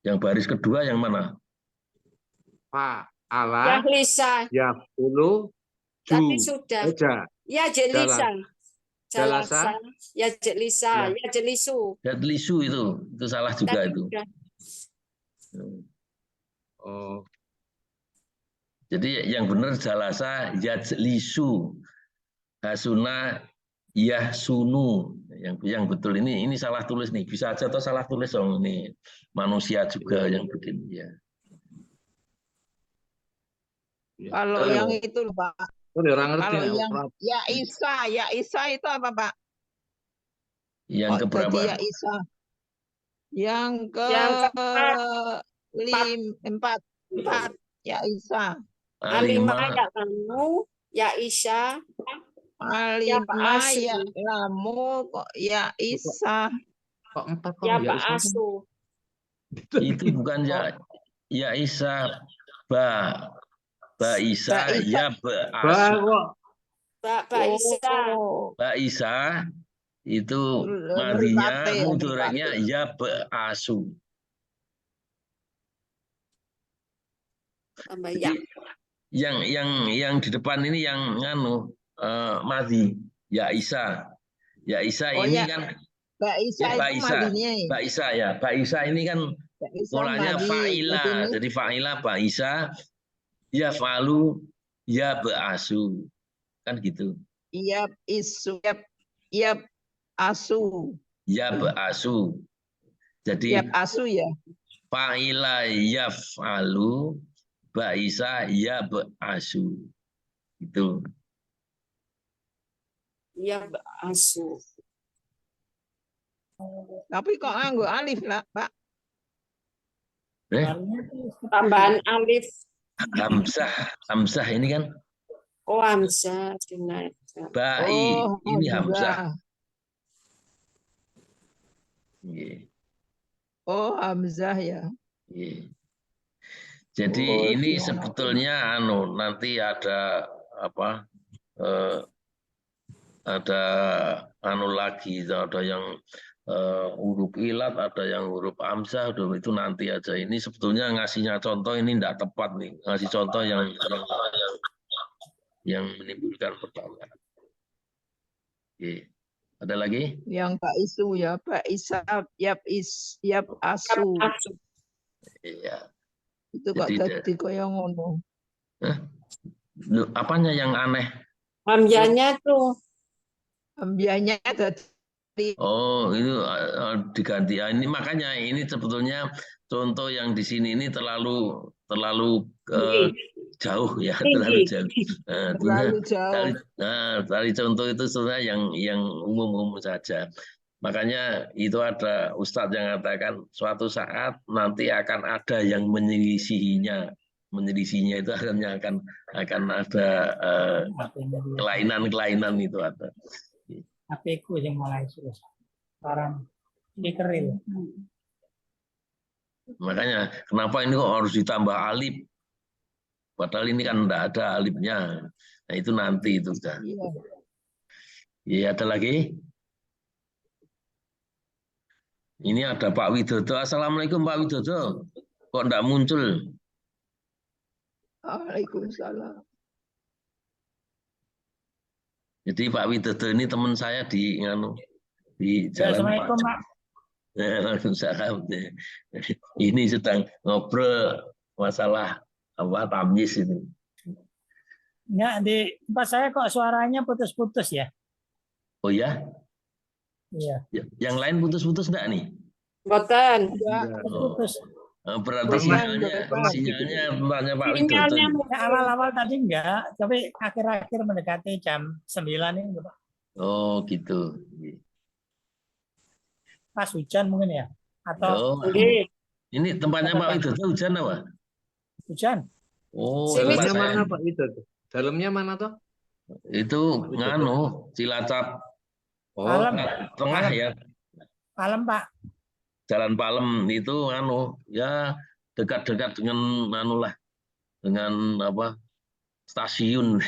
Speaker 2: Yang baris kedua yang mana?
Speaker 3: Fa'ala.
Speaker 4: Yahlisa.
Speaker 3: Yafulu.
Speaker 4: Tapi sudah. Ya jelisa. Jalasa. Ya jelisa. Ya jelisu.
Speaker 2: Ya jelisu itu salah juga
Speaker 4: Tadi
Speaker 2: itu.
Speaker 4: sudah.
Speaker 3: Oh.
Speaker 2: Jadi yang benar jalasa yajlisu. Hasuna yahsunu. Yang betul ini salah tulis nih. Bisa aja atau salah tulis dong ini. Manusia juga yang bikin ya.
Speaker 1: Kalau yang itu loh, Pak. Kalau yang ya Isa itu apa, Pak?
Speaker 2: Yang keberapa?
Speaker 1: Ya Isa. Yang empat ya Isa.
Speaker 4: Alimah ya lamu ya Isya.
Speaker 1: Alimah ya lamu kok ya Isa.
Speaker 3: Kok 4 kok
Speaker 4: ya
Speaker 3: ya
Speaker 4: Pak Asu.
Speaker 2: Itu bukan ya Isa ba Isa ya ba Asu.
Speaker 4: Ba Isa.
Speaker 2: Ba Isa itu madinya mudoreknya ya ba Asu. Jadi, yang di depan ini yang nganu madi ya Isa. Ya Isa ini kan
Speaker 1: Mbak Isa
Speaker 2: ya,
Speaker 1: itu madinya.
Speaker 2: Mbak Isa ya. Mbak Isa ini kan polanya fa'ila. Jadi fa'ila Mbak Isa ya falu ya ba'asu. Kan gitu.
Speaker 1: Iya isu ya asu.
Speaker 2: Ya ba'asu. Jadi
Speaker 1: ya asu ya.
Speaker 2: Fa'ila ya falu Ba'isa ya ba'asu. Itu.
Speaker 4: Ya ba'asu.
Speaker 1: Tapi kok nganggo alif lah, Pak?
Speaker 4: Tambahan alif.
Speaker 2: Hamzah ini kan?
Speaker 4: Oh, Hamzah.
Speaker 2: Ba'i, ini Hamzah.
Speaker 1: Oh, Hamzah ya.
Speaker 2: Jadi ini sebetulnya nanti ada apa? Ada lagi, ada yang huruf ilat, ada yang huruf hamzah, itu nanti aja. Ini sebetulnya ngasihnya contoh ini tidak tepat nih, ngasih contoh yang menimbulkan pertanyaan. Oke. Ada lagi? Yang
Speaker 1: Pak Isu ya, Pak Isa, yap asu.
Speaker 2: Iya.
Speaker 1: Itu kok tadi koyo ngono.
Speaker 2: Apanya yang aneh?
Speaker 4: Hamzahnya tuh.
Speaker 1: Hamzahnya tadi.
Speaker 2: Oh, itu diganti. Ini makanya ini sebetulnya contoh yang di sini ini terlalu jauh ya, terlalu jauh.
Speaker 1: Terlalu jauh.
Speaker 2: Dari contoh itu sebenarnya yang umum-umum saja. Makanya itu ada ustadz yang mengatakan suatu saat nanti akan ada yang menyelisihinya. menyelisihinya itu akan ada kelainan itu ada.
Speaker 6: HP ku yang mulai susah. Sekarang speaker itu.
Speaker 2: Makanya kenapa ini kok harus ditambah alif? Padahal ini kan enggak ada alifnya. Nah itu nanti itu sudah. Iya, ada lagi? Ini ada Pak Widodo. Assalamualaikum Pak Widodo. Kok enggak muncul?
Speaker 1: Waalaikumsalam.
Speaker 2: Jadi Pak Widodo ini teman saya di Jalan
Speaker 6: Assalamualaikum Pak.
Speaker 2: Waalaikumsalam. Ini sedang ngobrol masalah apa tamyiz ini.
Speaker 6: Enggak, di tempat saya kok suaranya putus-putus ya?
Speaker 2: Oh ya?
Speaker 6: Iya.
Speaker 2: Yang lain putus-putus enggak nih?
Speaker 4: Boten.
Speaker 6: Putus.
Speaker 2: Berarti sinyalnya tempatnya Pak Widodo.
Speaker 6: Awal-awal tadi enggak, tapi akhir-akhir mendekati jam 9 ini Pak.
Speaker 2: Oh gitu.
Speaker 6: Pas hujan mungkin ya? Atau
Speaker 2: ini tempatnya Pak Widodo hujan apa?
Speaker 6: hujan?
Speaker 2: Oh,
Speaker 3: dalamnya mana Pak Widodo? Dalamnya mana toh?
Speaker 2: Itu nganu Cilacap.
Speaker 6: Oh,
Speaker 2: tengah ya.
Speaker 6: Palem Pak.
Speaker 2: Jalan Palem itu ya dekat-dekat dengan dengan apa stasiun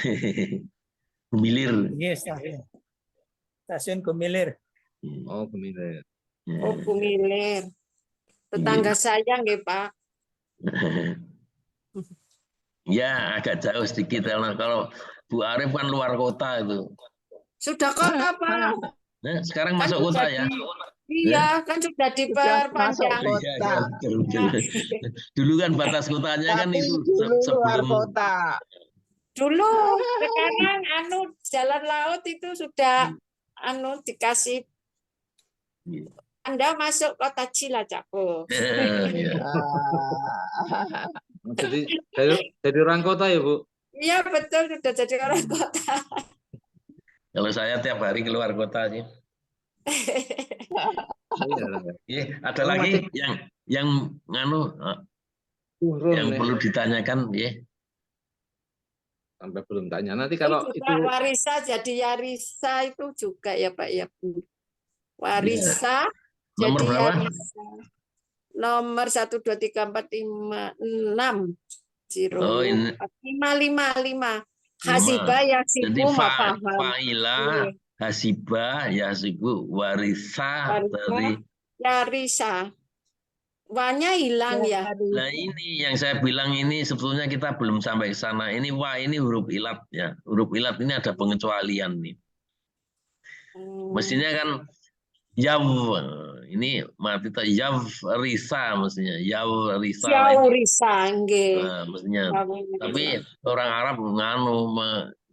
Speaker 2: Gumilir.
Speaker 6: Yes, stasiun Gumilir.
Speaker 3: Oh, Gumilir.
Speaker 4: Oh, Gumilir. Tetangga saya nggih, Pak.
Speaker 2: Ya, agak jauh sedikit kalau Bu Arif kan luar kota itu.
Speaker 4: Sudah kota, Pak.
Speaker 2: Nah, sekarang masuk kota ya.
Speaker 4: Iya, kan sudah diperpanjang.
Speaker 2: Iya, dulu kan batas kotanya kan itu
Speaker 1: luar
Speaker 2: sebelum
Speaker 1: kota.
Speaker 4: Dulu, sekarang jalan laut itu sudah dikasih. Anda masuk kota Cilacap.
Speaker 3: Jadi orang kota ya, Bu?
Speaker 4: Iya, betul, sudah jadi orang kota.
Speaker 2: Kalau saya tiap hari keluar kota sih. Ada lagi yang perlu ditanyakan ya.
Speaker 3: Sampai belum tanya. Nanti kalau itu
Speaker 4: Warisa jadi Yarisa itu juga ya Pak ya. Warisa
Speaker 2: ya. Nomor
Speaker 4: jadi
Speaker 2: berapa?
Speaker 4: Yarisa. Nomor 1 2 3 4 5 6 0
Speaker 2: Oh, ini
Speaker 4: 555. Hasibah yasibu mafaham.
Speaker 2: Faila hasibah yasibu warisa dari
Speaker 4: Yarisa. Wanya hilang ya.
Speaker 2: Nah ini yang saya bilang ini sebetulnya kita belum sampai ke sana. Ini ini huruf ilat ya. Huruf ilat ini ada pengecualian nih. Mestinya kan yaw. Ini mati tak yaw risa mestinya. Yaw risa.
Speaker 4: Yaw risa nggih.
Speaker 2: Nah, mestinya. Tapi orang Arab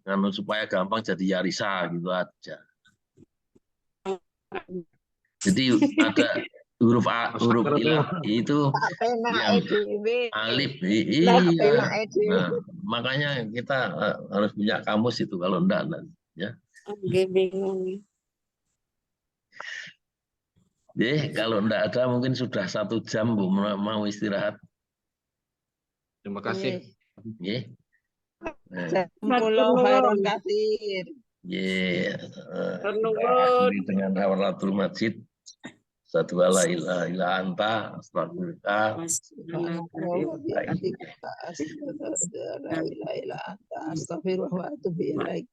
Speaker 2: nganu supaya gampang jadi yarisa gitu aja. Jadi ada huruf ilat itu yang alif. Iya. Nah, makanya kita harus punya kamus itu kalau enggak ya.
Speaker 4: Bingung.
Speaker 2: Kalau enggak ada mungkin sudah 1 jam Bu mau istirahat.
Speaker 3: Terima kasih.
Speaker 1: Khairon katsir.
Speaker 2: Dengan hawalatul masjid. Satu la ilaha illa anta astaghfiruka wa atubu ilaik.